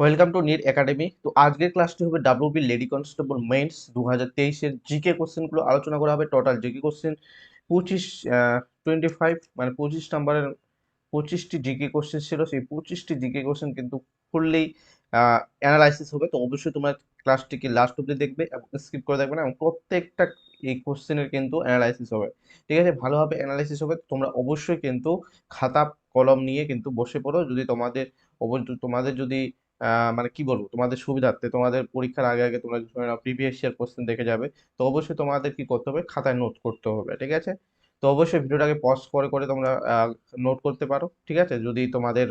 Welcome to NEET academy. তো আজকের ক্লাসটি হবে ডাব্লিউবি লেডি কনস্টেবল মেন্স 2023-এর জিকে কোশ্চেনগুলো আলোচনা করা হবে। টোটাল জিকে কোশ্চেন 25 25 মানে 25 নাম্বারের 25টি জিকে কোশ্চেন ছিল। সেই 25টি জিকে কোশ্চেন কিন্তু ফুললি অ্যানালাইসিস হবে। তো অবশ্যই তোমরা ক্লাসটিকে লাস্ট অব্দি দেখবে এবং স্কিপ করে দেখবে না, এবং প্রত্যেকটা এই কোশ্চেনের কিন্তু অ্যানালাইসিস হবে। ঠিক আছে, ভালোভাবে অ্যানালাইসিস হবে। তোমরা অবশ্যই কিন্তু খাতা কলম নিয়ে কিন্তু বসে পড়ো। যদি তোমাদের যদি মানে কি বলবো, তোমাদের সুবিধার্থে তোমাদের পরীক্ষার আগে আগে তোমরা প্রিভিয়াস ইয়ার কোশ্চেন দেখে যাবে। তো অবশ্যই তোমাদের কি করতে হবে, খাতায় নোট করতে হবে। ঠিক আছে, তো অবশ্যই ভিডিওটাকে পজ করে করে তোমরা নোট করতে পারো। ঠিক আছে, যদি তোমাদের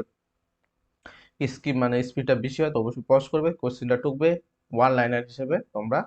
স্পিডটা বেশি হয় তো অবশ্যই পজ করবে, কোশ্চেনটা টুকবে, ওয়ান লাইনার হিসেবে তোমরা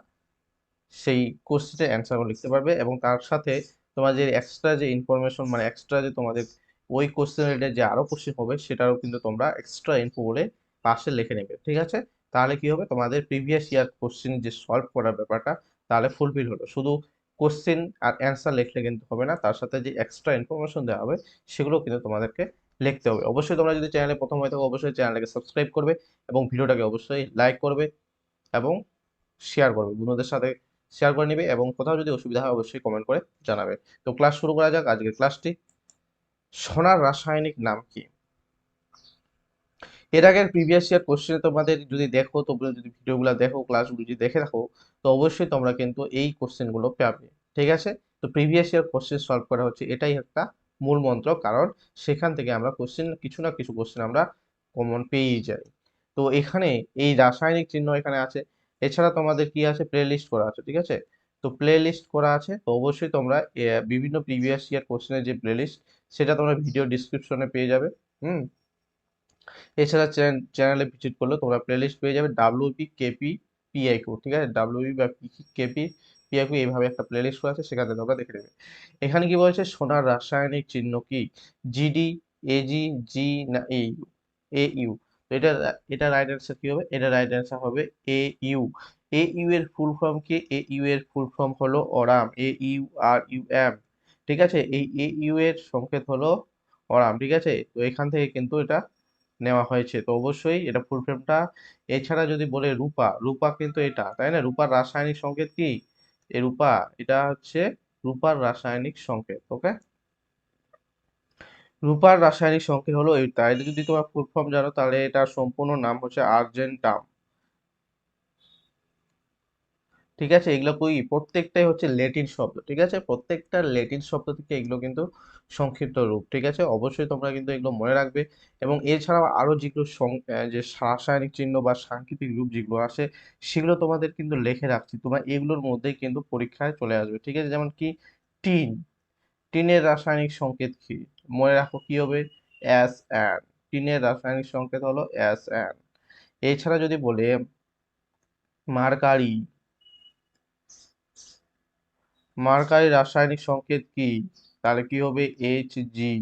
সেই কোশ্চেনের অ্যান্সারও লিখতে পারবে। এবং তার সাথে তোমার যে এক্সট্রা যে ইনফরমেশন, মানে এক্সট্রা যে তোমাদের ওই কোশ্চেন রিলেটেড যে আরো কোশ্চেন হবে, সেটাও কিন্তু তোমরা এক্সট্রা ইনফো বলে পাশে লিখে নেবে। ঠিক আছে, তাহলে কি হবে, তোমাদের প্রিভিয়াস ইয়ার কোশ্চেন যে সলভ করার ব্যাপারটা তাহলে ফুলফিল হলো। শুধু কোশ্চেন আর অ্যান্সার লিখলে কিন্তু হবে না, তার সাথে যে এক্সট্রা ইনফরমেশন দেওয়া হবে সেগুলো কিন্তু তোমাদেরকে লিখতে হবে। অবশ্যই তোমরা যদি চ্যানেলে প্রথম হয়ে থাকো অবশ্যই চ্যানেলটাকে সাবস্ক্রাইব করবে এবং ভিডিওটাকে অবশ্যই লাইক করবে এবং শেয়ার করবে বন্ধুদের সাথে, শেয়ার করে নিবে। এবং কোথাও যদি অসুবিধা হয় অবশ্যই কমেন্ট করে জানাবে। তো ক্লাস শুরু করা যাক। আজকের ক্লাসটি, সোনার রাসায়নিক নাম কি? এর আগের প্রিভিয়াস ইয়ার কোশ্চেনে তোমাদের যদি দেখো, তোমরা যদি ভিডিওগুলো দেখো, ক্লাসগুলো যদি দেখে রাখো, তো অবশ্যই তোমরা কিন্তু এই কোশ্চেনগুলো পাবে। ঠিক আছে, তো প্রিভিয়াস ইয়ার কোশ্চেন সলভ করা হচ্ছে, এটাই একটা মূল মন্ত্র, কারণ সেখান থেকে আমরা কোশ্চেন কিছু না কিছু কোশ্চেন আমরা কমন পেয়েই যাই। তো এখানে এই রাসায়নিক চিহ্ন এখানে আছে, এছাড়া তোমাদের কি আছে, প্লে লিস্ট করা আছে। ঠিক আছে, তো প্লে লিস্ট করা আছে, তো অবশ্যই তোমরা বিভিন্ন প্রিভিয়াস ইয়ার কোশ্চেনের যে প্লে লিস্ট, সেটা তোমরা ভিডিও ডিসক্রিপশনে পেয়ে যাবে। হুম, এছাড়া চ্যানেলে ভিজিট করলে তোমরা প্লেলিস্ট পেয়ে যাবে ডাব্লিউপি কেপি পিআইকিউ। ঠিক আছে, ডাব্লিউপি বা কেপি পিআইকিউ এইভাবে একটা প্লেলিস্ট আছে, সেখান থেকে তোমরা দেখে নেবে। এখানে কি বলছে, সোনার রাসায়নিক চিহ্ন কি? জিডি, এজি, জি না এইউ? এ ইউ। তো এটা রাইট অ্যান্সার কি হবে? এটা রাইট অ্যান্সার হবে এ ইউ। এ ইউ এর ফুল ফর্ম কি? এ ইউ এর ফুল ফর্ম হলো অরাম, A U R U M. ঠিক আছে, এই এ ইউ এর সংকেত হলো অরাম। ঠিক আছে, তো এখান থেকে কিন্তু এটা নেওয়া হয়েছে। তো অবশ্যই এটা ফুল ফর্মটা। এছাড়া যদি বলে রূপা, রূপা কিন্তু এটা, তাই না? রূপার রাসায়নিক সংকেত কি? এ রূপা, এটা হচ্ছে রূপার রাসায়নিক সংকেত। ওকে, রূপার রাসায়নিক সংকেত হলো এটা। এটা যদি তোমার ফুল ফর্ম জানো তাহলে এটার সম্পূর্ণ নাম হচ্ছে আর্জেন্টাম। ঠিক আছে, এগুলো কই প্রত্যেকটাই হচ্ছে ল্যাটিন শব্দ। ঠিক আছে, প্রত্যেকটা ল্যাটিন শব্দ থেকে এগুলো কিন্তু সংক্ষিপ্ত রূপ। ঠিক আছে, অবশ্যই তোমরা কিন্তু এগুলো মনে রাখবে। এবং এছাড়াও আরো যেগুলো যে রাসায়নিক চিহ্ন বা সাংকেতিক রূপ যেগুলো আছে, সেগুলো তোমাদের কিন্তু লিখে রাখছি, তোমরা এগুলোর মধ্যেই কিন্তু পরীক্ষায় চলে আসবে। ঠিক আছে, যেমন কি টিন, টিনের রাসায়নিক সংকেত কি? মনে রাখো কি হবে, এস এন। টিনের রাসায়নিক সংকেত হলো এস এন। এছাড়া যদি বলে মার্কারি, মার্কারি রাসায়নিক সংকেত কি? তাহলে কি হবে, এইচ জি।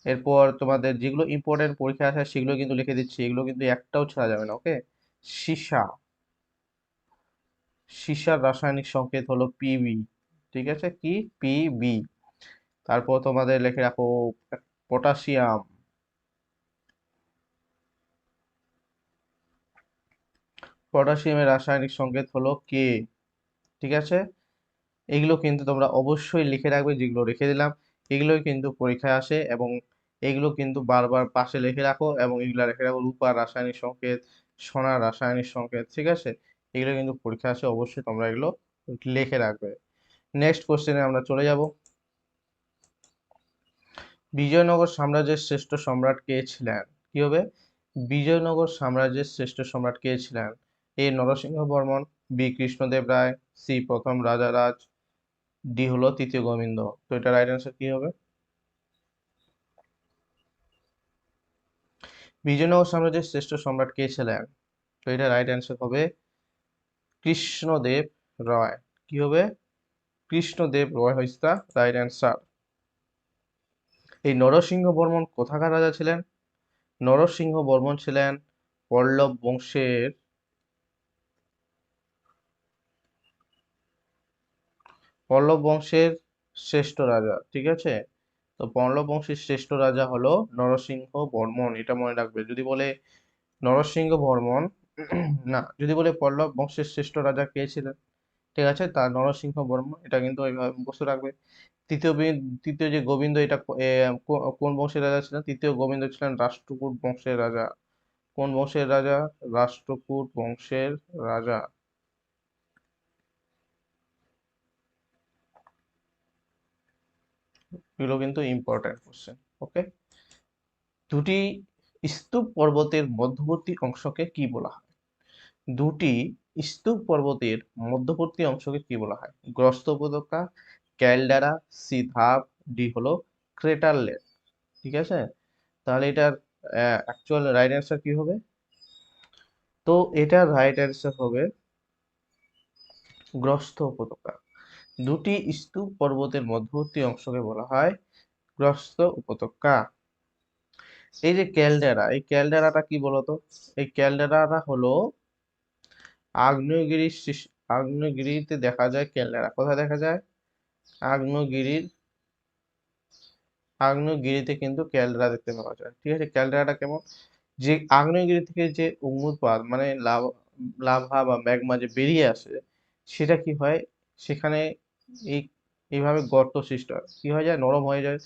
এরপর তোমাদের যেগুলো ইম্পর্টেন্ট পরীক্ষা আসে সেগুলো কিন্তু লিখে দিচ্ছি, এগুলো কিন্তু একটাও ছাড়া যাবে না। ওকে, সীসা, সীসার রাসায়নিক সংকেত হলো পিবি। ঠিক আছে, কি? পিবি। তারপর তোমাদের লিখে রাখো পটাশিয়াম, পটাশিয়ামের রাসায়নিক সংকেত হলো কে। ঠিক আছে, এগুলো কিন্তু তোমরা অবশ্যই লিখে রাখবে, যেগুলো রেখে দিলাম এগুলোই কিন্তু পরীক্ষায় আসে। এবং এগুলো কিন্তু বারবার পাশে লিখে রাখো, এবং এগুলো রেখে রাখো রূপার রাসায়নিক সংকেত, সোনার রাসায়নিক সংকেত। ঠিক আছে, এগুলো কিন্তু পরীক্ষা আসে, অবশ্যই তোমরা এগুলো লিখে রাখবে। নেক্সট কোশ্চেনে আমরা চলে যাব। বিজয়নগর সাম্রাজ্যের শ্রেষ্ঠ সম্রাট কে ছিলেন? কি হবে, বিজয়নগর সাম্রাজ্যের শ্রেষ্ঠ সম্রাট কে ছিলেন? এ নরসিংহ বর্মন, বি কৃষ্ণদেব রায়, সি প্রথম রাজারাজ, ডি হলো তৃতীয় গোবিন্দ। তো এটা রাইট অ্যান্সার কি হবে? বিজয়নগর সাম্রাজ্যের শ্রেষ্ঠ সম্রাট কে ছিলেন? তো এটা রাইট অ্যান্সার হবে কৃষ্ণদেব রায়। কি হবে, কৃষ্ণদেব রায় হইছে দা রাইট অ্যান্সার। এই নরসিংহ বর্মন কোথাকার রাজা ছিলেন? নরসিংহ বর্মন ছিলেন পল্লব বংশের, পল্লব বংশের শ্রেষ্ঠ রাজা। ঠিক আছে, তো পল্লব বংশের শ্রেষ্ঠ রাজা হলো নরসিংহ বর্মন, এটা মনে রাখবে। যদি বলে নরসিংহ বর্মন না, যদি বলে পল্লব বংশের শ্রেষ্ঠ রাজা কে ছিলেন, ঠিক আছে, তার নরসিংহ বর্মন, এটা কিন্তু ওইভাবে মুখস্থ রাখবে। তৃতীয় যে গোবিন্দ, এটা কোন বংশের রাজা ছিলেন? তৃতীয় গোবিন্দ ছিলেন রাষ্ট্রকূট বংশের রাজা। কোন বংশের রাজা? রাষ্ট্রকূট বংশের রাজা। এগুলো কিন্তু ইম্পর্টেন্ট কোশ্চেন। ওকে। দুটি স্তূপ পর্বতের মধ্যবর্তী অংশকে কি বলা হয়? দুটি স্তূপ পর্বতের মধ্যবর্তী অংশকে কি বলা হয়? গ্রস্ত উপত্যকা, ক্যালডারা, সিধাপ, ডি হলো ক্রেটারলেট। ঠিক আছে, তাহলে এটার অ্যাকচুয়াল রাইট অ্যান্সার কি হবে? তো এটার রাইট অ্যান্সার হবে গ্রস্ত উপত্যকা। দুটি স্তূপ পর্বতের মধ্যবর্তী অংশকে বলা হয় গ্রস্ত উপত্যকা। এই যে ক্যালডেরা, এই ক্যালডেরাটা কি বলতো? এই ক্যালডেরাটা হলো আগ্নেয়গিরিতে দেখা যায় ক্যালডেরা। কোথায় দেখা যায়? আগ্নেয়গিরির আগ্নেয়গিরিতে কিন্তু ক্যালডেরা দেখতে পাওয়া যায়। ঠিক আছে, ক্যালডেরাটা কেমন? যে আগ্নেয়গিরি থেকে যে অগ্নুৎপাত মানে লাভা বা ম্যাগমা যে বেরিয়ে আসে, সেটা কি হয়, সেখানে এই এইভাবে গর্ত সৃষ্টি হয়, কি হয়ে যায়, নরম হয়ে যায়।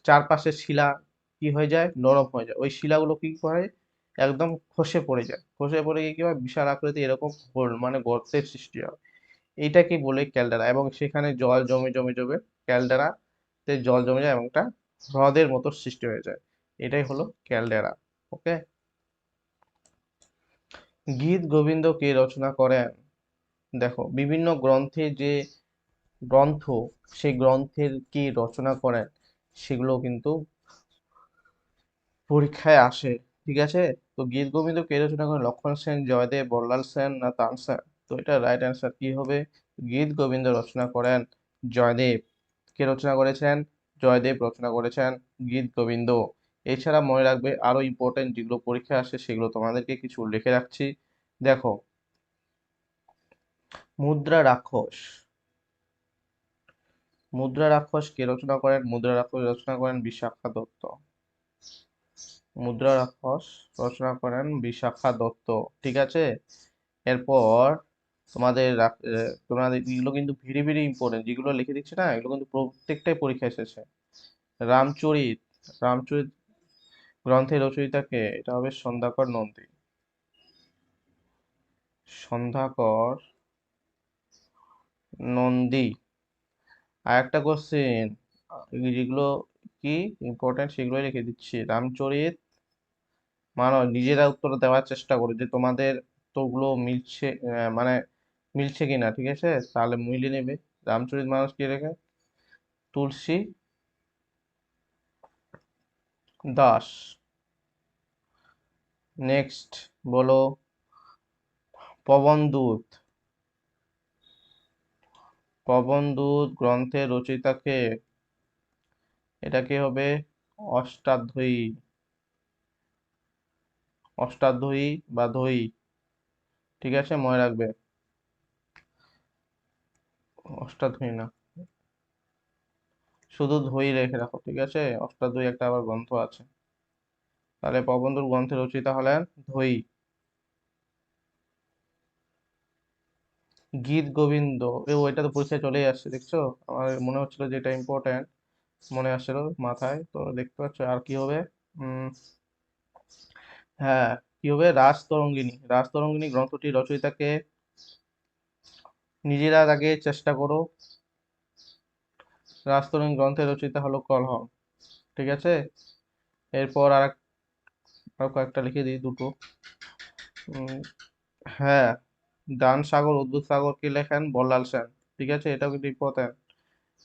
চারপাশের শিলা কি হয়ে যায়, নরম হয়ে যায়। ওই শিলাগুলো কি করে, একদম খসে পড়ে যায়। খসে পড়ে গিয়ে কি হয়, বিশাল আকৃতি এরকম মানে গর্তের সৃষ্টি হয়। এইটাকে বলে ক্যালডেরা। এবং সেখানে জল জমে জমে জমে ক্যালডেরাতে জল জমে যায় এবং একটা হ্রদের মতো সৃষ্টি হয়ে যায়। এটাই হলো ক্যালডেরা। ওকে। গীত গোবিন্দ কে রচনা করেন? দেখো, বিভিন্ন গ্রন্থে যে গ্রন্থ, সেই গ্রন্থের কে রচনা করেন, সেগুলো কিন্তু পরীক্ষায় আসে। ঠিক আছে, তো গীত গোবিন্দ কে রচনা করেন? লক্ষণ সেন, জয়দেব, বল্লাল সেন না তানসেন? তো এটা রাইট অ্যান্সার কি হবে? গীত গোবিন্দ রচনা করেন জয়দেব। কে রচনা করেছেন? জয়দেব রচনা করেছেন গীত গোবিন্দ। এছাড়া মনে রাখবে আরো ইম্পর্টেন্ট যেগুলো পরীক্ষায় আসে, সেগুলো তোমাদেরকে কিছু লিখে রাখছি। দেখো, মুদ্রা রাক্ষস, মুদ্রা রাক্ষস কে রচনা করেন? মুদ্রা রাক্ষস রচনা করেন বিশাখা দত্ত। মুদ্রা রাক্ষস রচনা করেন বিশাখা দত্ত। ঠিক আছে, এরপর তোমাদের এগুলো কিন্তু ভেরি ভেরি ইম্পর্টেন্ট, যেগুলো লিখে দিচ্ছে না, এগুলো কিন্তু প্রত্যেকটাই পরীক্ষা এসেছে। রামচরিত, রামচরিত গ্রন্থের রচয়িতাকে? এটা হবে সন্ধ্যাকর নন্দী। সন্ধ্যাকর নন্দী। আর একটা কোশ্চেন, যেগুলো কি ইম্পর্টেন্ট সেগুলোই লিখে দিচ্ছি। রামচরিত মানস, নিজেরা উত্তর দেওয়ার চেষ্টা করো যে তোমাদের উত্তরগুলো মিলছে, মানে মিলছে কিনা। ঠিক আছে, তাহলে মিলিয়ে নেবে। রামচরিত মানস কি লেখে? তুলসী দাস। নেক্সট বলো, পবনদূত, পবনদূত গ্রন্থের রচয়িতাকে? এটা কি হবে? অষ্টাধ্যায়ী, অষ্টাধ্যায়ী বা ধয়ী। ঠিক আছে, মনে রাখবে, অষ্টাধ্যায়ী না, শুধু ধয়ী রেখে রাখো। ঠিক আছে, অষ্টাধ্যায়ী একটা আবার গ্রন্থ আছে। তাহলে পবনদূত গ্রন্থের রচয়িতা হলেন ধয়ী। গীত গোবিন্দ, ওইটা তো পরীক্ষায় চলেই আসছে, দেখছো? আমার মনে হচ্ছিল যে এটা ইম্পর্টেন্ট, মনে আসছিল মাথায়, তো দেখতে পাচ্ছ। আর কি হবে? উম হ্যাঁ, কি হবে? রাজতরঙ্গিনী, রাজতরঙ্গিনী গ্রন্থটি রচয়িতাকে? নিজেরা আগে চেষ্টা করো। রাজতরঙ্গিনী গ্রন্থের রচয়িতা হলো কলহন। ঠিক আছে, এরপর আর কয়েকটা লিখে দিই, দুটো। উম, হ্যাঁ, দান সাগর উদ্ভুত সাগর কি লেখেন? বল্লাল সেন। ঠিক আছে, এটাও কিন্তু ইম্পর্টেন্ট,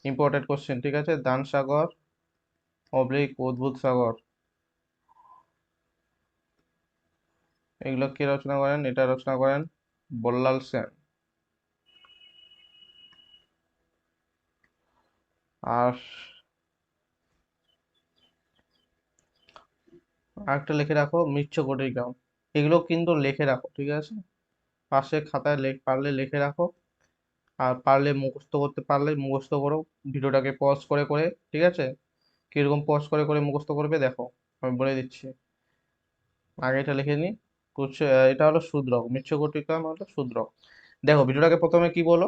ইম্পর্টেন্ট কোশ্চেন। ঠিক আছে, দান সাগর অবলিক উদ্ভুত সাগর, এগুলো কে রচনা করেন? এটা রচনা করেন বল্লাল সেন। আর আরেকটা লিখে রাখো, মৃচ্ছকটির গ্রাম। এগুলো কিন্তু লিখে রাখো। ঠিক আছে, পাশে খাতায় পারলে লিখে রাখো। আর পারলে মুখস্থ করতে পারলে মুখস্থ করো, ভিডিওটাকে পজ করে করে। ঠিক আছে, কিরকম পজ করে করে মুখস্থ করবে দেখো, আমি বলে দিচ্ছি। আগে এটা লিখে নিই, এটা হলো শুদ্রক, মৃচ্ছকটিকা হলো শুদ্রক। দেখো ভিডিওটাকে প্রথমে কি বলো,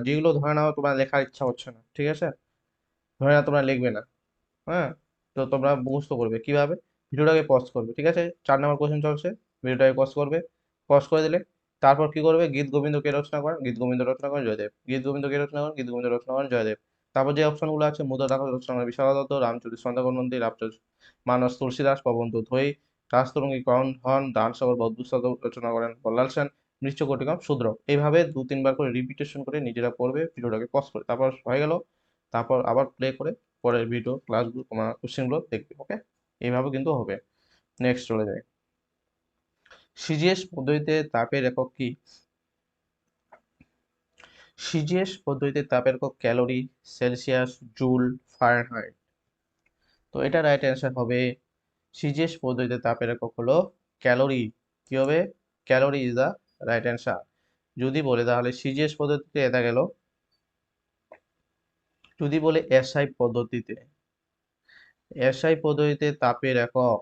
যেগুলো ধরে নাও তোমার লেখার ইচ্ছা হচ্ছে না, ঠিক আছে, ধরে নাও তোমরা লিখবে না, হ্যাঁ, তো তোমরা মুখস্থ করবে কিভাবে, ভিডিওটাকে পজ করবে, ঠিক আছে, 4 নম্বর কোশ্চেন চলছে, ভিডিওটাকে পজ করবে, পজ করে দিলে তারপর কি করবে, গীত গোবিন্দ কে রচনা করেন, গীত গোবিন্দ রচনা করেন জয়দেব, গীত গোবিন্দ কে রচনা করেন, গীত গোবিন্দ রচনা করেন জয়দেব। তারপর যে অপশনগুলো আছে, মুদ্রা রাখা রচনা করেন বিশারদ দত্ত, রামচরিত সন্ধ্যাকর নন্দী, রামচরিত মানস তুলসীদাস, পবন ধৈ, রাজতরঙ্গী করণ হন, দানসাগর বধূসূদন রচনা করেন বল্লাল সেন, মৃচ্ছকটিকম শূদ্র। এইভাবে 2-3 বার করে রিপিটেশন করে নিজেরা পড়বে, ভিডিওটাকে পজ করে, তারপর হয়ে গেল, তারপর আবার প্লে করে পরের ভিডিও ক্লাসগুলো তোমার কোশ্চেনগুলো দেখবে, ওকে, এইভাবে কিন্তু হবে। নেক্সট চলে যায়, সিজিএস পদ্ধতিতে তাপের একক কি? সিজিএস পদ্ধতিতে তাপের একক ক্যালোরি, সেলসিয়াস, জুল, ফারেনহাইট। তো এটা রাইট অ্যান্সার হবে, সিজিএস পদ্ধতিতে তাপের একক হলো ক্যালোরি। কি হবে, calorie is the right answer. যদি বলে তাহলে সিজিএস পদ্ধতিতে এটা গেল, যদি বলে এসআই পদ্ধতিতে, এসআই পদ্ধতিতে তাপের একক,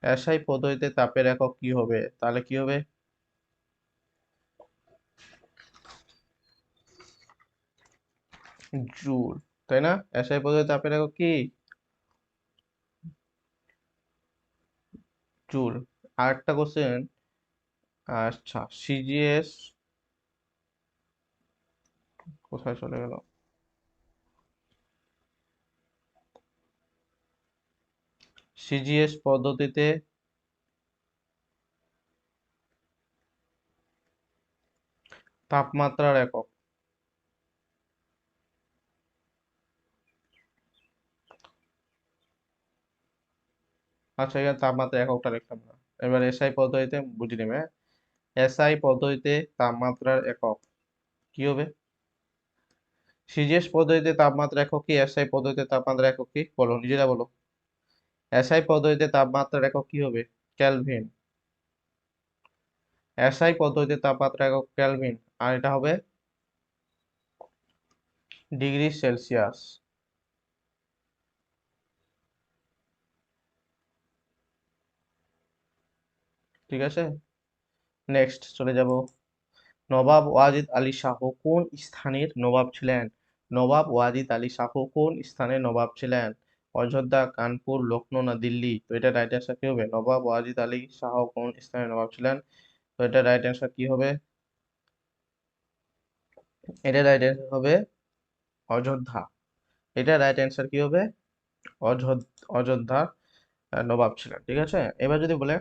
এসআই পদ্ধতিতে তাপের একক কি হবে, তাহলে কি হবে, জুল, তাই না? এসআই পদ্ধতিতে তাপের একক কি, জুল। আরেকটা কোশ্চেন, আচ্ছা সিজিএস কোথায় চলে গেল, সিজিএস পদ্ধতিতে তাপমাত্রার একক, আচ্ছা এখানে তাপমাত্রা এককটা লিখলাম না, এবার এসআই পদ্ধতিতে বুঝে নেবে, এসআই পদ্ধতিতে তাপমাত্রার একক কি হবে, সিজিএস পদ্ধতিতে তাপমাত্রা একক কি, এসআই পদ্ধতিতে তাপমাত্রা একক কি, বলো নিজেরা বলো। এসআই পদ্ধতিতে তাপমাত্রার একক কি হবে, কেলভিন, এসআই পদ্ধতিতে তাপমাত্রা একক কেলভিন, আর এটা হবে ডিগ্রি সেলসিয়াস, ঠিক আছে। নেক্সট চলে যাব, নবাব ওয়াজিদ আলী শাহ কোন স্থানের নবাব ছিলেন, নবাব ওয়াজিদ আলী শাহ কোন স্থানের নবাব ছিলেন, অযোধ্যা, কানপুর, লখনৌ না দিল্লি। তো এটা রাইট অ্যান্সার কি হবে, নবাব ওয়াজিদ আলী শাহ কোন স্থানের নবাব ছিলেন, তো এটা রাইট অ্যান্সার কি হবে, এটা রাইট অ্যান্সার হবে অযোধ্যা, এটা রাইট অ্যান্সার কি হবে, অযোধ্যার নবাব ছিলেন, ঠিক আছে। এবার যদি বলে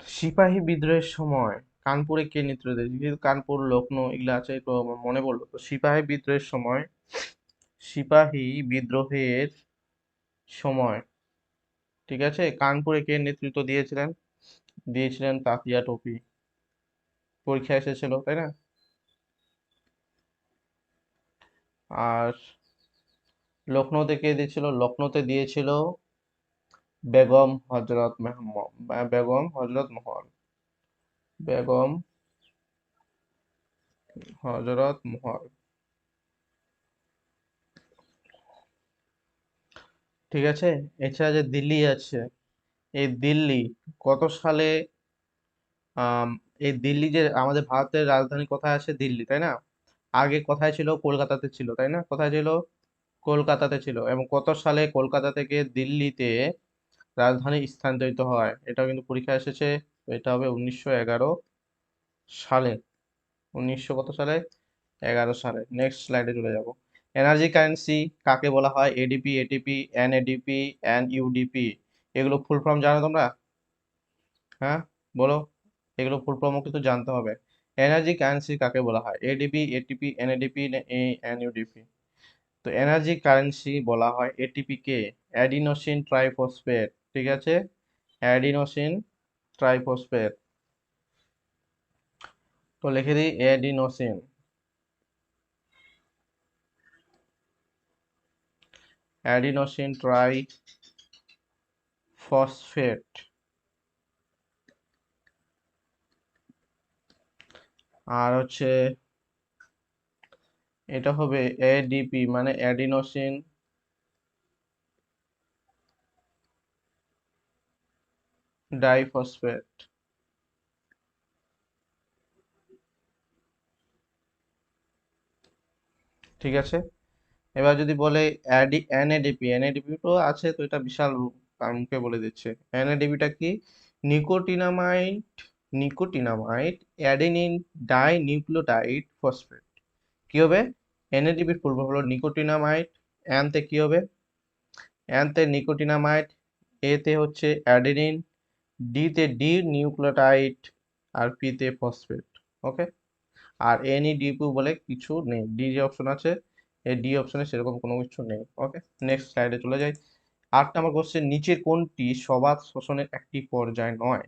সিপাহী বিদ্রোহের সময় কানপুরে কে নেতৃত্ব দেয়, যেহেতু কানপুর লখনৌ এগুলো আছে তো আমার মনে পড়লো, তো সিপাহী বিদ্রোহের সময়, সিপাহী বিদ্রোহের সময়, ঠিক আছে, কানপুরে কে নেতৃত্ব দিয়েছিলেন, দিয়েছিলেন তাতিয়া টোপি, পরীক্ষা এসেছিল তাই না। আর লখনৌতে কে দিয়েছিল, লখনৌতে দিয়েছিল বেগম হজরত মেহমদ, বেগম হজরত মহল, বেগম হজরত মহল, ঠিক আছে। এছাড়া যে দিল্লি আছে, এই দিল্লি কত সালে, আম, এই দিল্লি যে আমাদের ভারতের রাজধানী কোথায় আছে, দিল্লি তাই না, আগে কোথায় ছিল, কলকাতাতে ছিল তাই না, কোথায় ছিল, কলকাতাতে ছিল, এবং কত সালে কলকাতা থেকে দিল্লিতে রাজধানী স্থানান্তরিত হয়, এটাও কিন্তু পরীক্ষা এসেছে। তো এটা হবে 1911 সালে, 1900 কত সালে, 11 সালে। নেক্সট স্লাইডে চলে যাব, এনার্জি কারেন্সি কাকে বলা হয়, এডিপি, এটিপি, এনএডিপি, এনইউডিপি, এগুলো ফুল ফর্ম জানো তোমরা, হ্যাঁ বলো, এগুলো ফুল ফর্মও কিন্তু জানতে হবে। এনার্জি কারেন্সি কাকে বলা হয়, এডিপি, এটিপি, এনএডিপি, এনইউডিপি। তো এনার্জি কারেন্সি বলা হয় এটিপি কে, অ্যাডিনোসিন ট্রাইফসফেট, ঠিক আছে, অ্যাডিনোসিন ট্রাইফসফেট, তো লিখে দিই অ্যাডিনোসিন, অ্যাডিনোসিন ট্রাইফসফেট। আর হচ্ছে এটা হবে এডিপি মানে অ্যাডিনোসিন ডাইফসফেট। ঠিক আছে, এবার যদি বলে এনএডিপি, এনএডিপি তো আছে, তো এটা বিশাল রূপ, তার মুখে বলে দিচ্ছে। এনএডিপিটা কি? Nicotinamide, nicotinamide adenine die nucleotide phosphate. কি হবে? এনএডিপির পূর্ব হলো নিকোটিনামাইড, এনতে কি হবে? এনতে নিকোটিনামাইড, এতে হচ্ছে অ্যাডেনিন, ডিতে ডি নিউক্লিওটাইড, আর পিতে ফসফেট। ওকে, আর এনইডিপি বলে কিছু নেই, ডি যে অপশন আছে, এই ডি অপশনে সেরকম কোনো কিছু নেই। ওকে, নেক্সট স্লাইডে চলে যাই। 8 নম্বর কোশ্চেন, নিচের কোনটি সবাত শ্বসনের একটি পর্যায় নয়?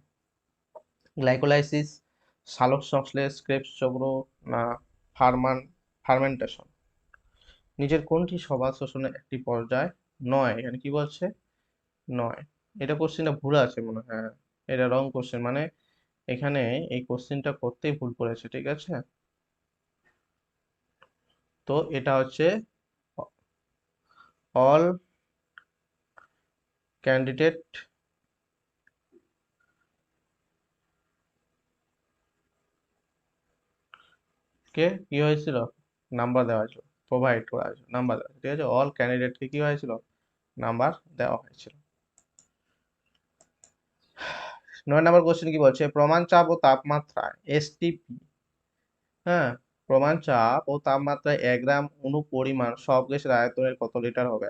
গ্লাইকোলাইসিস, সালোক সংশ্লেষ, ক্রেবস চক্র, না ফার্মেন্টেশন। নিচের কোনটি সবাত শ্বসনের একটি পর্যায় নয়? এখানে কি বলছে? নয়। এটা কোশ্চেনটা ভুল আছে মনে হয়, হ্যাঁ, এটা রং কোশ্চেন, মানে এখানে এই কোশ্চেনটা করতেই ভুল করেছে। ঠিক আছে, তো এটা হচ্ছে অল ক্যান্ডিডেট কে কি হয়েছিল? নাম্বার দেওয়া হয়েছিল, প্রোভাইড করা হয়েছিল, নাম্বার দেওয়া হয়েছিল। ঠিক আছে, অল ক্যান্ডিডেটকে কি হয়েছিল? নাম্বার দেওয়া হয়েছিল। 9 নম্বর কোশ্চেন কি বলছে? প্রমাণ চাপ ও তাপমাত্রা এসটিপি, হ্যাঁ, প্রমাণ চাপ ও তাপমাত্রায় 1 গ্রাম অণু পরিমাণ সব গ্যাসের আয়তনের কত লিটার হবে?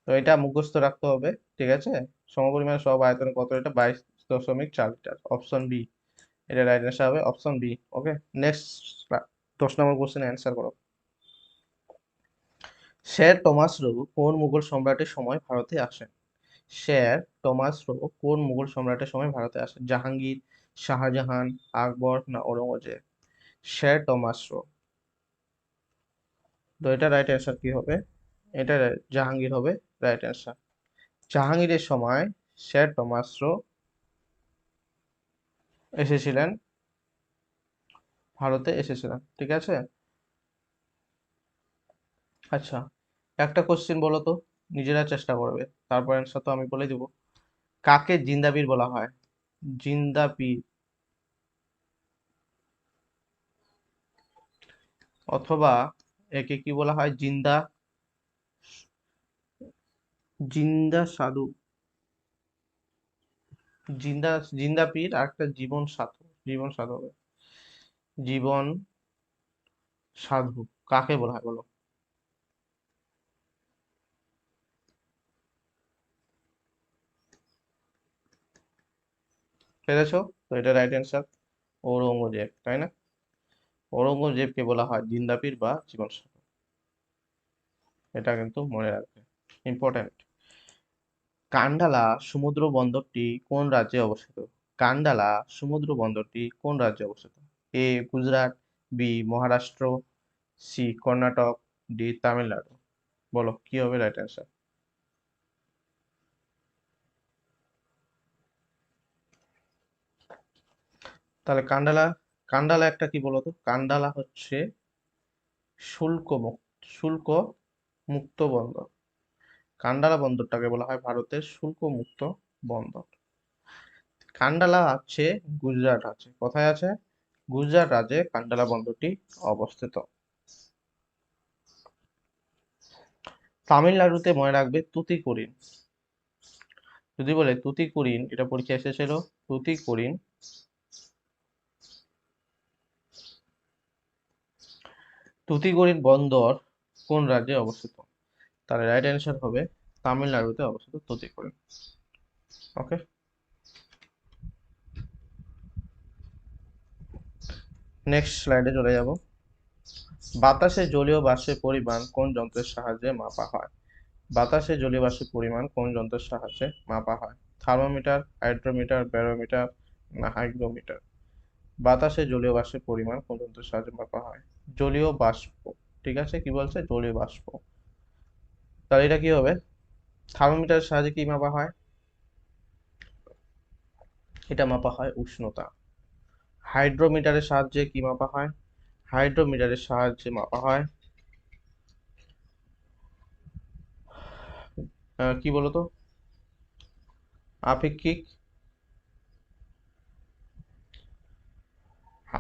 তো এটা মুখস্থ রাখতে হবে। ঠিক আছে, সমপরিমাণ সব আয়তনের কত লিটার? 22.4 লিটার। অপশন বি, এটা রাইট অ্যান্সার হবে, অপশন বি। ওকে, নেক্সট 10 নম্বর কোশ্চেন অ্যান্সার করো। স্যার টমাস রো কোন মুঘল সম্রাটের সময় ভারতে আসেন? স্যার টমাস রো কোন মুঘল সম্রাটের সময় ভারতে আসেন? জাহাঙ্গীর, শাহজাহান, আকবর, না ঔরঙ্গজেব? Sir Thomas Roe. তো এটা রাইট অ্যান্সার কি হবে? এটা জাহাঙ্গীর হবে রাইট অ্যান্সার। জাহাঙ্গীরের সময় স্যার টমাস রো এসেছিলেন, ভারতে এসেছিলেন। ঠিক আছে, আচ্ছা, একটা কোশ্চেন বলো তো, নিজেরা চেষ্টা করবে, তারপর অ্যান্সার তো আমি বলে দিব। কাকে জিন্দাবীর বলা হয়? জিন্দাবীর, অথবা একে কি বলা হয়? জিন্দা, জিন্দা সাধু, জিন্দা, জিন্দা পীর, আর একটা জীবন সাধু, জীবন সাধু হবে, জীবন সাধু কাকে বলা হয় বলো? পেরেছো? তো এটা রাইট অ্যান্সার, ঔরঙ্গজেব, তাই না? ঔরঙ্গজেবকে বলা হয় জিন্দা পীর বা জীবন সাধু, এটা কিন্তু মনে রাখবে, ইম্পর্টেন্ট। কান্ডালা সমুদ্র বন্দরটি কোন রাজ্যে অবস্থিত? কান্ডালা সমুদ্র বন্দরটি কোন রাজ্যে অবস্থিত? A Gujarat, B Maharashtra, C Karnataka, D Tamil Nadu. বলো কি হবে রাইট অ্যান্সার? তাহলে কান্ডালা, কান্ডালা একটা কি বলতো? কান্ডালা হচ্ছে শুল্ক মুক্ত, শুল্ক মুক্ত বন্দর। কান্ডালা বন্দরটাকে বলা হয় ভারতের শুল্ক মুক্ত বন্দর। কান্ডালা আছে গুজরাট, আছে কোথায় আছে? গুজরাট রাজ্যে কান্ডালা বন্দরটি অবস্থিত। তামিলনাড়ুতে মনে রাখবে তুতিকোরিন। যদি বলে তুতিকোরিন, এটা পরীক্ষা এসেছিল, তুতিকোরিন, তুতিকোরিন বন্দর কোন রাজ্যে অবস্থিত? তাহলে রাইট অ্যান্সার হবে তামিলনাড়ুতে অবস্থিত তুতিকোরিন। ওকে, নেক্সট স্লাইডে চলে যাব। বাতাসে জলীয় বাষ্পের পরিমাণ কোন যন্ত্রের সাহায্যে মাপা হয়? বাতাসে জলীয় বাষ্পের পরিমাণ কোন যন্ত্রের সাহায্যে মাপা হয়? থার্মোমিটার, হাইড্রোমিটার, ব্যারোমিটার, না হাইগ্রোমিটার? বাতাসে জলীয় বাষ্পের পরিমাণ কোন যন্ত্রের সাহায্যে মাপা হয়? জলীয় বাষ্প। ঠিক আছে, কি বলছে? জলীয় বাষ্প। তাহলে এটা কি হবে? থার্মোমিটারের সাহায্যে কি মাপা হয়? এটা মাপা হয় উষ্ণতা। হাইড্রোমিটারের সাহায্যে কি মাপা হয়? হাইড্রোমিটারের সাহায্যে মাপা হয়। কি বলতো? আপেক্ষিক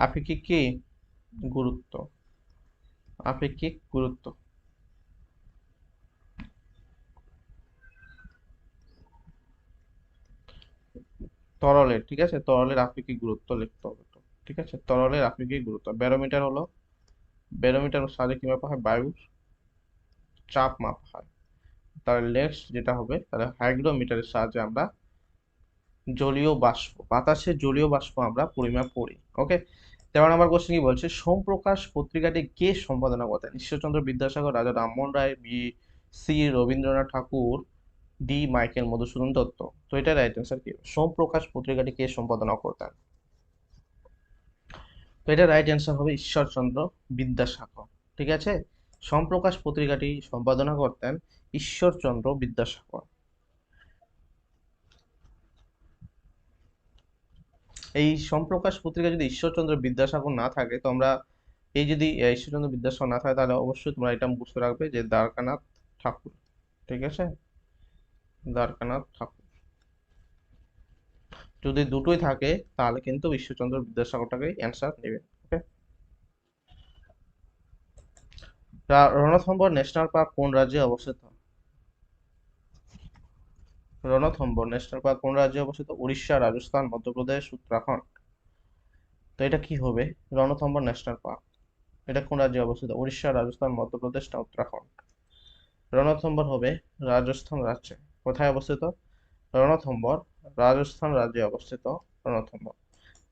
আপেক্ষিক কি গুরুত্ব, আপেক্ষিক গুরুত্ব। তরলের, ঠিক আছে, তরলের আপেক্ষিক গুরুত্ব লিখতে হবে তো। ঠিক আছে, তরলের আপেক্ষিক গুরুত্ব। ব্যারোমিটার হলো, ব্যারোমিটার সাহায্যে কি মাপা হয়? বায়ুর চাপ মাপা হয়। তাহলে নেক্সট যেটা হবে, তাহলে হাইগ্রোমিটারের সাহায্যে আমরা জলীয় বাষ্প, বাতাসের জলীয় বাষ্প আমরা পরিমাপ করি। ওকে, 13 নম্বর কোশ্চেন কি বলছে? সোমপ্রকাশ পত্রিকাটি কে সম্পাদনা করতেন? ঈশ্বরচন্দ্র বিদ্যাসাগর, রাজা রামমোহন রায়, বি সি রবীন্দ্রনাথ ঠাকুর, ডি মাইকেল মধুসূদন দত্ত। তো এটা রাইট অ্যান্সার কি? সোমপ্রকাশ পত্রিকাটি কে সম্পাদনা করতেন? তো এটা রাইট অ্যান্সার হবে ঈশ্বরচন্দ্র বিদ্যাসাগর। ঠিক আছে, সোমপ্রকাশ পত্রিকাটি সম্পাদনা করতেন ঈশ্বরচন্দ্র বিদ্যাসাগর। এই সোমপ্রকাশ পত্রিকা যদি ঈশ্বরচন্দ্র বিদ্যাসাগর না থাকে, তো আমরা এই যদি ঈশ্বরচন্দ্র বিদ্যাসাগর না থাকে, তাহলে অবশ্যই তোমরা এটা বুঝতে রাখবে যে দ্বারকানাথ ঠাকুর। ঠিক আছে, দ্বারকানাথ ঠাকুর। যদি দুটোই থাকে তাহলে কিন্তু ঈশ্বরচন্দ্র বিদ্যাসাগরটাকে অ্যান্সার নেবে। ওকে, রণথম্বর ন্যাশনাল পার্ক কোন রাজ্যে অবস্থিত? রণথম্বর ন্যাশনাল পার্ক কোন রাজ্যে অবস্থিত? উড়িষ্যা, রাজস্থান, মধ্যপ্রদেশ, উত্তরাখণ্ড। তো এটা কি হবে? রণথম্বর ন্যাশনাল পার্ক এটা কোন রাজ্যে অবস্থিত? উড়িষ্যা, রাজস্থান, মধ্যপ্রদেশ না উত্তরাখণ্ড? রণথম্বর হবে রাজস্থান রাজ্যে। কোথায় অবস্থিত? রণথম্বর রাজস্থান রাজ্যে অবস্থিত। রণথম্বর।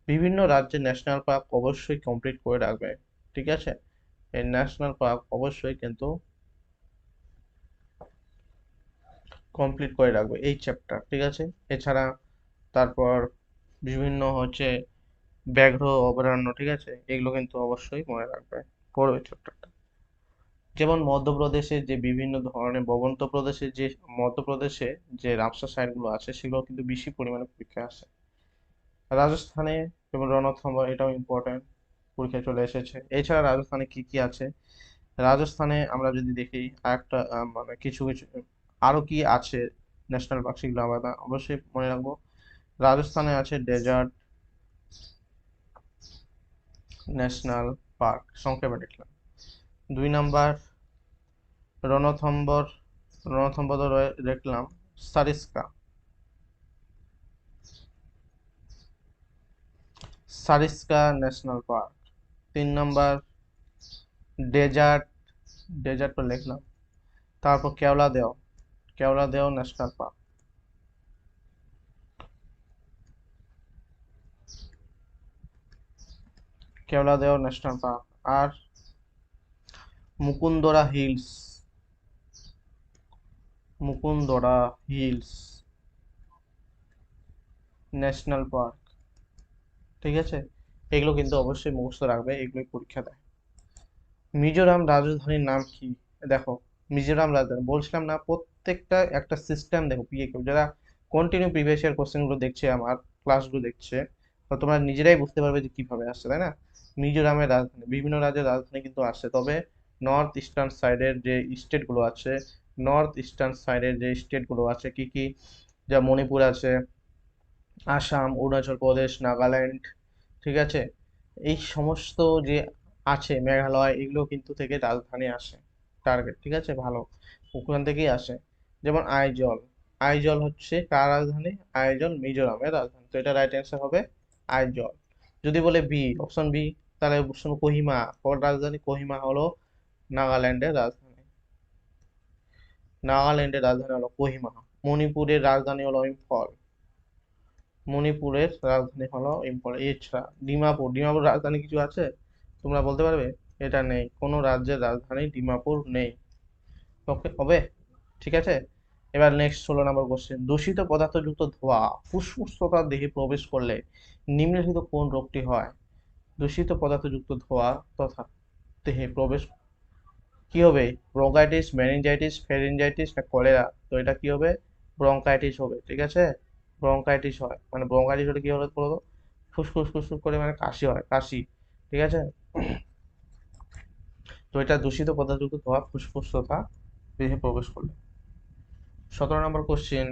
বিভিন্ন রাজ্যের ন্যাশনাল পার্ক অবশ্যই কমপ্লিট করে রাখবে। ঠিক আছে, এই ন্যাশনাল পার্ক অবশ্যই কিন্তু কমপ্লিট করে রাখবে এই চ্যাপ্টার। ঠিক আছে, এছাড়া তারপর বিভিন্ন হচ্ছে ব্যাঘ্র অভয়ারণ্য, ঠিক আছে, এগুলো কিন্তু অবশ্যই মনে রাখবে, পড়বে চ্যাপ্টারটা। যেমন মধ্যপ্রদেশে যে বিভিন্ন ধরনের মধ্যপ্রদেশে যে রামসার সাইটগুলো আছে, সেগুলো কিন্তু বেশি পরিমাণে পরীক্ষায় আসে। রাজস্থানে যেমন রণথম্বর, এটাও ইম্পর্টেন্ট, পরীক্ষায় চলে এসেছে। এছাড়া রাজস্থানে কি কি আছে? রাজস্থানে আমরা যদি দেখি আরেকটা মানে কিছু কিছু আরো কি আছে ন্যাশনাল পার্ক, সেগুলো আমরা অবশ্যই মনে রাখবো। রাজস্থানে আছে ডেজার্ট ন্যাশনাল পার্ক, সংক্ষেপে দেখলাম। 2 নাম্বার রণথম্বর, রণথম্বর দেখলাম। Sariska, Sariska national park. 3 number desert, desert লিখলাম। তারপর Keoladeo, Keoladeo national park. Keoladeo national park. আর Mukundra hills, Mukundra hills national park. ঠিক আছে, এগুলো কিন্তু অবশ্যই মুখস্থ রাখবে, এগুলোই পরীক্ষা দেয়। মিজোরাম রাজধানীর নাম কি? দেখো, মিজোরাম রাজধানী বলছিলাম না, প্রত্যেকটা একটা সিস্টেম দেখো। পিএকিউ যারা কন্টিনিউ প্রিভিয়াস ইয়ার কোশ্চেন গুলো দেখছে, আমার ক্লাসগুলো দেখছে, তো তোমরা নিজেরাই বুঝতে পারবে যে কিভাবে আসছে, তাই না? মিজোরামের রাজধানী, বিভিন্ন রাজ্যের রাজধানী কিন্তু আসছে, তবে নর্থ ইস্টার্ন সাইডের যে স্টেট গুলো আছে, নর্থ ইস্টার্ন সাইডের যে স্টেট গুলো আছে কি কি, যা মণিপুর আছে, আসাম, অরুণাচল প্রদেশ, নাগাল্যান্ড, ঠিক আছে, এই সমস্ত যে আছে, মেঘালয়, এগুলো কিন্তু থেকে রাজধানী আসে, টার্গেট। ঠিক আছে, ভালো, ওখান থেকেই আসে। যেমন আইজল, আইজল হচ্ছে কার রাজধানী? আইজল মিজোরামের রাজধানী। তো এটা রাইট অ্যান্সার হবে আইজল। যদি বলে বি, অপশন বি, তাহলে অপশন কোহিমা, ওর রাজধানী কোহিমা হলো নাগাল্যান্ডের রাজধানী। নাগাল্যান্ডের রাজধানী হলো কোহিমা। মণিপুরের রাজধানী হলো ইম্ফল, মণিপুরের রাজধানী হলো ইম্ফল। এছাড়া ডিমাপুর, ডিমাপুর রাজধানী কিছু আছে তোমরা বলতে পারবে? এটা নেই, কোনো রাজ্যের রাজধানী ডিমাপুর নেই। ওকে, হবে, ঠিক আছে। এবার নেক্সট 16 নম্বর কোশ্চেন, দূষিত পদার্থযুক্ত ধোঁয়া ফুসফুস তথা দেহে প্রবেশ করলে নিম্নলিখিত কোন রোগটি হয়? দূষিত পদার্থযুক্ত ধোঁয়া তথা দেহে প্রবেশ, কি হবে? ব্রঙ্কাইটিস, মেনিনজাইটিস, ফেরিনজাইটিস না কলেরা? তো এটা কি হবে? ব্রঙ্কাইটিস হবে। ঠিক আছে, ব্রঙ্কাইটিস হয়, মানে ব্রঙ্কাইটিস হলে কি হলো বলো তো? ফুসফুস ফুসফুস করে মানে কাশি হয়, কাশি। ঠিক আছে, তো এটা দূষিত পদার্থযুক্ত ধোঁয়া ফুসফুস তথা দেহে প্রবেশ করলে। 17 নম্বর কোশ্চেন,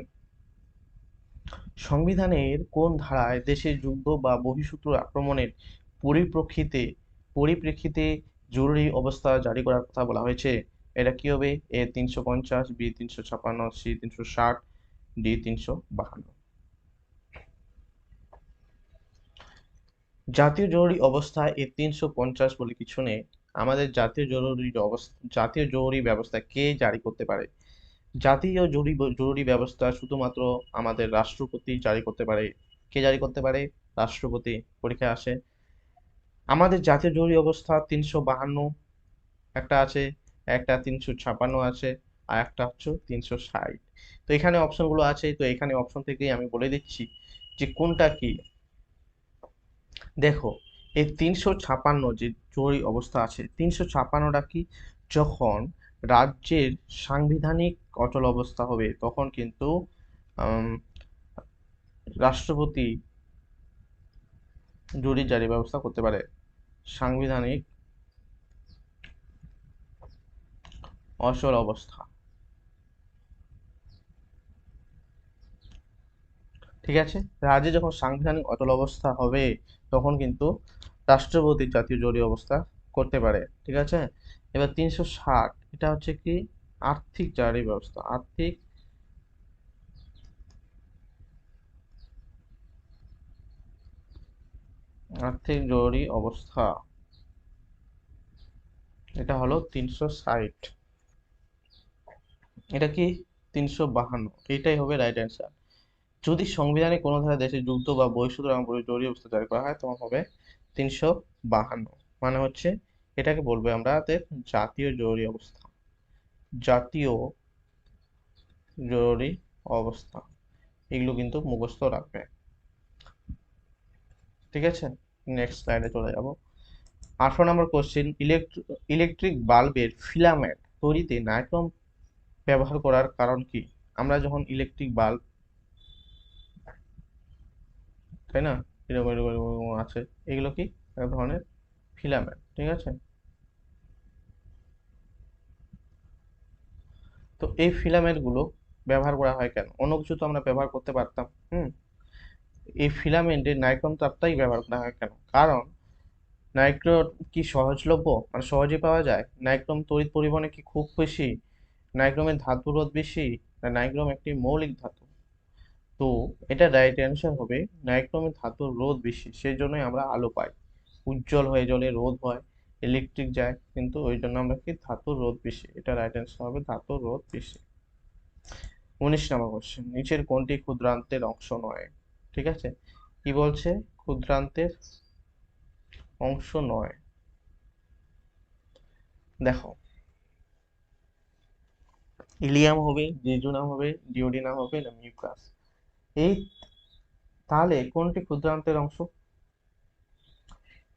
সংবিধানের কোন ধারায় দেশের যুদ্ধ বা বহিঃশত্রু আক্রমণের পরিপ্রেক্ষিতে পরিপ্রেক্ষিতে জরুরি অবস্থা জারি করার কথা বলা হয়েছে? এটা কি হবে? এ 350, বি 356, সি 360, ডি 352। জাতীয় জরুরি অবস্থায় এ 350 বলে কিছু নেই। আমাদের জাতীয় জরুরি ব্যবস্থা কে জারি করতে পারে? জাতীয় জরুরি ব্যবস্থা শুধুমাত্র আমাদের রাষ্ট্রপতি জারি করতে পারে। কে জারি করতে পারে? রাষ্ট্রপতি। পরীক্ষায় আসে। আমাদের জাতীয় জরুরি অবস্থা 352 একটা আছে, একটা 356 আছে, আর একটা হচ্ছে 360। তো এখানে অপশনগুলো আছে, তো এখানে অপশন থেকেই আমি বলে দিচ্ছি যে কোনটা কি। দেখো, এই 356 যে জরুরি অবস্থা আছে, 356টা কি? যখন রাজ্যের সাংবিধানিক অচল অবস্থা হবে তখন কিন্তু আম, রাষ্ট্রপতি জরুরি জারি ব্যবস্থা করতে পারে। সাংবিধানিক অচল অবস্থা, ঠিক আছে? রাজ্যে যখন সাংবিধানিক অচল অবস্থা হবে তখন কিন্তু রাষ্ট্রপতি জাতীয় জরুরি অবস্থা করতে পারে, ঠিক আছে? এবার 360 এটা হচ্ছে কি? আর্থিক জারি ব্যবস্থা, আর্থিক জরুরি অবস্থা, এটা হলো 360। এটা কি? 352, এটাই হবে রাইট অ্যান্সার। যদি সংবিধানে কোনো ধারা দেশে যুদ্ধ বা বহিঃশত্রু আক্রমণের জরুরি অবস্থা জারি করা হয় তখন হবে 352। মানে হচ্ছে এটাকে বলবে আমাদের জাতীয় জরুরি অবস্থা, জাতীয় জরুরি অবস্থা। এগুলো কিন্তু মুখস্থ রাখবে, ঠিক আছে? নেক্সট স্লাইডে চলে যাব। 18 নম্বর কোশ্চেন, ইলেকট্রিক বাল্বের ফিলামেন্ট তৈরিতে নাইট্রোম ব্যবহার করার কারণ কি? আমরা যখন ইলেকট্রিক বাল্ব, তাই না, এরকম এরকম এরকম আছে, এগুলো কি? এক ধরনের ফিলামেন্ট, ঠিক আছে? তো এই ফিলামেন্ট গুলো ব্যবহার করা হয় কেন? অন্য কিছু তো আমরা ব্যবহার করতে পারতাম। হুম। এই ফিলামেন্টে নাইট্রোম তাপটাই ব্যবহার করা হয় কেন? কারণ নাইট্রোম কি সহজলভ্য, মানে সহজে পাওয়া যায়? নাইট্রোম তড়িৎ পরিবহনে কি খুব বেশি? নাইট্রোমের ধাতু রোধ বেশি? না নাইট্রোম একটি মৌলিক ধাতু? তো এটা রাইট অ্যান্সার হবে নাইট্রোমের ধাতুর রোধ বেশি, সেই জন্যই আমরা আলো পাই, উজ্জ্বল হয়ে জ্বলে, রোধ হয়, ইলেকট্রিক যায়, কিন্তু ওই জন্য আমরা কি ধাতুর রোধ বেশি, এটা রাইট অ্যান্সার হবে ধাতুর রোধ বেশি। 19 নম্বর কোশ্চেন, নিচের কোনটি ক্ষুদ্রান্তের অংশ নয়? ঠিক আছে, কি বলছে? ক্ষুদ্রান্তের অংশ নয়। দেখো, ইলিয়াম হবে, জেজুনাম হবে, ডিওডিনাম হবে, না মিউকাস? এই, তাহলে কোনটি ক্ষুদ্রান্তের অংশ?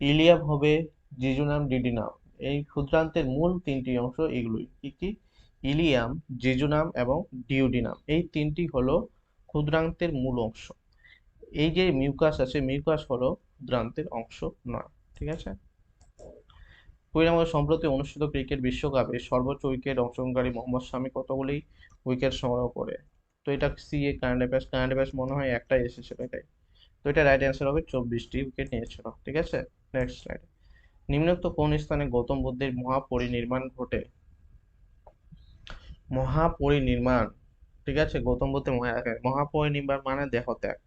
ইলিয়াম হবে, জিজুনাম, ডিডিনাম। এই ক্ষুদ্রান্তের মূল তিনটি অংশ এগুলোই, কি কি? ইলিয়াম, জিজুনাম এবং ডিওডিনাম, এই তিনটি হলো ক্ষুদ্রান্তের মূল অংশ। এই যে মিউকাস আছে, মিউকাস হলো ক্ষুদ্রান্তের অংশ নয়, ঠিক আছে? পরিণামে সম্প্রতি অনুষ্ঠিত ক্রিকেট বিশ্বকাপে সর্বোচ্চ উইকেট অংশগ্রহণকারী মোহাম্মদ শামি কতগুলি উইকেট সংগ্রহ করে? তো এটা সিএ কারেন্ট অ্যাফেয়ার্স মনে হয় একটাই এসেছিল এটাই। তো এটা রাইট অ্যান্সার হবে 24টি উইকেট নিয়েছিল, ঠিক আছে? Next slide. নিম্নোক্ত কোন স্থানে গৌতম বুদ্ধের মহাপরিনির্বাণ ঘটে? মহাপরিনির্বাণ, ঠিক আছে, গৌতম বুদ্ধের মহাপরিনির্বাণ মানে দেহত্যাগ।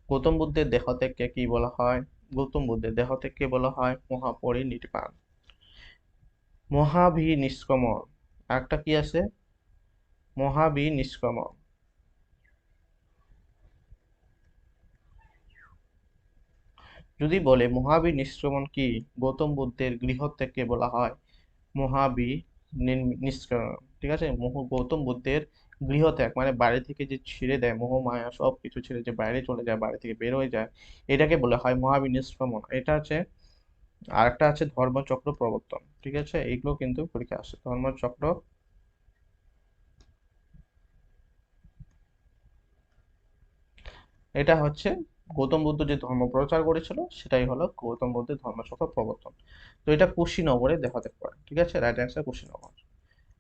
গৌতম বুদ্ধের দেহত্যাগকে কি বলা হয়? গৌতম বুদ্ধের দেহত্যাগকে বলা হয় মহাপরিনির্বাণ। মহাবিনিষ্ক্রমণ, একটা কি আছে? মহাবিনিষ্ক্রমণ। যদি বলে মহাবিনিষ্ক্রমণ কি, গৌতম বুদ্ধের গৃহত্যাগকে বলা হয় নিষ্ক্রমণ, ঠিক আছে? গৌতম বুদ্ধের গৃহত্যাগ মানে বাড়ি থেকে যে ছেড়ে দেয়, মোহ মায়া সব কিছু ছেড়ে যে বাইরে চলে যায়, বাড়ি থেকে বের হয়ে যায়, এটাকে বলা হয় মহাবিনিষ্ক্রমণ। এটা আছে। আর একটা আছে ধর্মচক্র প্রবর্তন, ঠিক আছে? এইগুলো কিন্তু পরীক্ষা আসে, ধর্মচক্র, এটা হচ্ছে গৌতম বুদ্ধ যে ধর্ম প্রচার করেছিল সেটাই হলো গৌতম বুদ্ধের ধর্মসভা প্রবর্তন। তো এটা কুশীনগরে দেখাতে পারে, ঠিক আছে, রাইট অ্যান্সার কুশীনগর।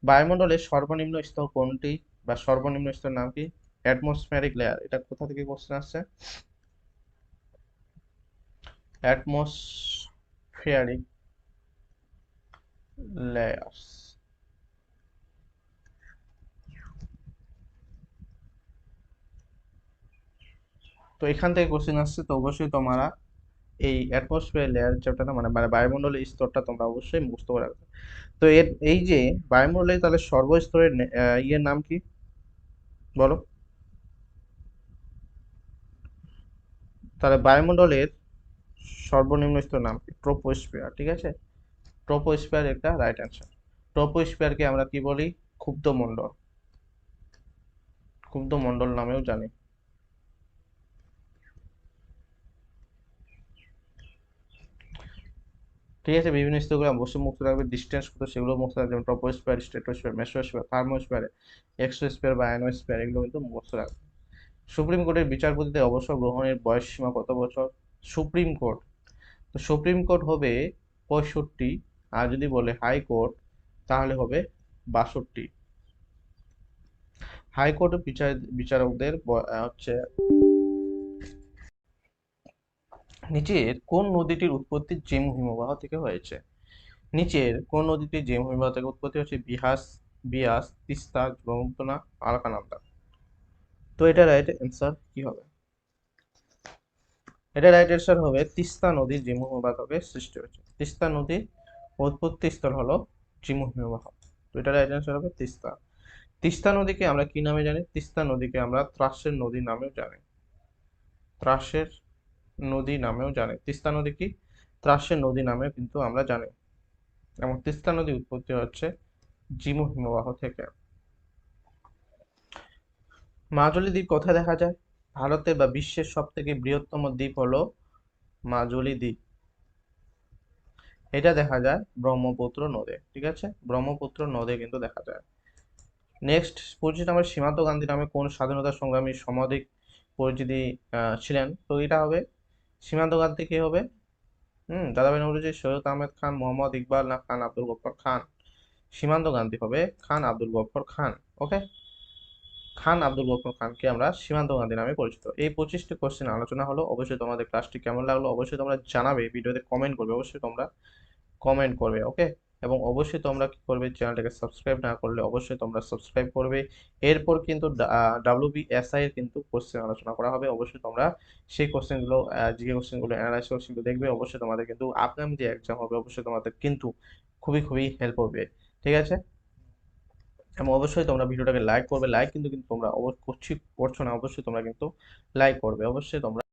বায়ুমণ্ডলের সর্বনিম্ন স্তর কোনটি, বা সর্বনিম্ন স্তরের নাম কি? Atmospheric layer. এটা কোথা থেকে কোশ্চেন আসছে? Atmospheric layers. তো এখান থেকে কোশ্চেন আসছে, তো অবশ্যই তোমরা এই অ্যাটমসফিয়ার লেয়ার চ্যাপ্টারটা মানে মানে বায়ুমণ্ডলের স্তরটা তোমরা অবশ্যই মুখস্থ করে রাখবে। তো এই যে বায়ুমণ্ডলের তাহলে সর্বস্তরের ইয়ের নাম কি বলো? তাহলে বায়ুমণ্ডলের সর্বনিম্ন স্তর নাম কি? ট্রোপোস্ফিয়ার, ঠিক আছে। ট্রোপোস্ফিয়ার একটা রাইট অ্যান্সার। ট্রোপোস্ফিয়ারকে আমরা কি বলি? ক্ষুব্ধ মণ্ডল, ক্ষুব্ধ মণ্ডল নামেও জানি। ঠিক আছে, বিভিন্ন স্তরগুলো অবশ্যই মুক্ত রাখবে। ডিস্টেন্স কত সেগুলো মুক্ত রাখবে, যেমন ট্রোপোস্ফিয়ার, স্ট্রেটোস্ফিয়ার, মেসোস্ফিয়ার, থার্মোস্ফিয়ার, এক্সোস্ফিয়ার বা আয়নোস্ফিয়ার, এগুলো কিন্তু মুক্ত রাখবে। সুপ্রিম কোর্টের বিচারপতিদের অবসর গ্রহণের বয়স সীমা কত বছর? সুপ্রিম কোর্ট, তো সুপ্রিম কোর্ট হবে 65, আর যদি বলে হাইকোর্ট তাহলে হবে 62। হাইকোর্টের বিচারকদের হচ্ছে নিচের কোন নদীটির উৎপত্তি জেমু হিমবাহ থেকে হয়েছে? নিচের কোন নদীটির জেমু হিমবাহ থেকে উৎপত্তি হচ্ছে? বিয়াস, তিস্তা, ব্রহ্মপুত্র, আলকানন্দা। তো এটা রাইট অ্যান্সার কি হবে? এটা রাইট অ্যান্সার হবে তিস্তা নদীর জিমু হিমবাহ থেকে সৃষ্টি হয়েছে। তিস্তা নদীর উৎপত্তি স্থল হলো জিমু হিমবাহ। তো এটা রাইট অ্যান্সার হবে তিস্তা। তিস্তা নদীকে আমরা কি নামে জানি? তিস্তা নদীকে আমরা ত্রাসের নদী নামেও জানি। ত্রাসের নদী নামেও জানি। তিস্তা নদী কি? ত্রাসের নদী নামেও কিন্তু আমরা জানি। এবং তিস্তা নদী উৎপত্তি হচ্ছে জিমু হিমবাহ থেকে। মাজুলী দ্বীপ কোথায় দেখা যায়? ভারতের বা বিশ্বের সব থেকে বৃহত্তম দ্বীপ হলো মাজুলী দ্বীপ। এটা দেখা যায় ব্রহ্মপুত্র নদে, ঠিক আছে, ব্রহ্মপুত্র নদে কিন্তু দেখা যায়। নেক্সট, 25 নম্বর, সীমান্ত গান্ধী নামে কোন স্বাধীনতা সংগ্রামী সমাধিক পরিচিতি ছিলেন? তো এটা হবে সীমান্ত গান্ধী কে হবে? দাদাভাই নওরোজি, সৈয়দ আহমেদ খান, মোহাম্মদ ইকবাল, না খান আব্দুল গফফর খান? সীমান্ত গান্ধী হবে খান আব্দুল গফফর খান। ওকে, খান আব্দুল গফফর খানকে আমরা সীমান্ত গান্ধী নামে পরিচিত। এই 25টি কোশ্চেন আলোচনা হলো। অবশ্যই তোমাদের ক্লাসটি কেমন লাগলো অবশ্যই তোমরা জানাবে, ভিডিওতে কমেন্ট করবে, অবশ্যই তোমরা কমেন্ট করবে। ওকে, এবং অবশ্যই তোমরা কি করবে, চ্যানেলটাকে সাবস্ক্রাইব না করলে অবশ্যই তোমরা সাবস্ক্রাইব করবে। এরপর কিন্তু WBSI এর কিন্তু কোশ্চেন আলোচনা করা হবে। অবশ্যই তোমরা সেই কোশ্চেনগুলো, জিকে কোশ্চেনগুলো, অ্যানালাইসিস কোশ্চেনগুলো দেখবে। অবশ্যই তোমাদের কিন্তু আপকামিং যে এক্সাম হবে অবশ্যই তোমাদের কিন্তু খুবই খুবই হেল্প হবে, ঠিক আছে। এবং অবশ্যই তোমরা ভিডিওটাকে লাইক করবে। লাইক কিন্তু কিন্তু তোমরা করছো না, অবশ্যই তোমরা কিন্তু লাইক করবে, অবশ্যই তোমরা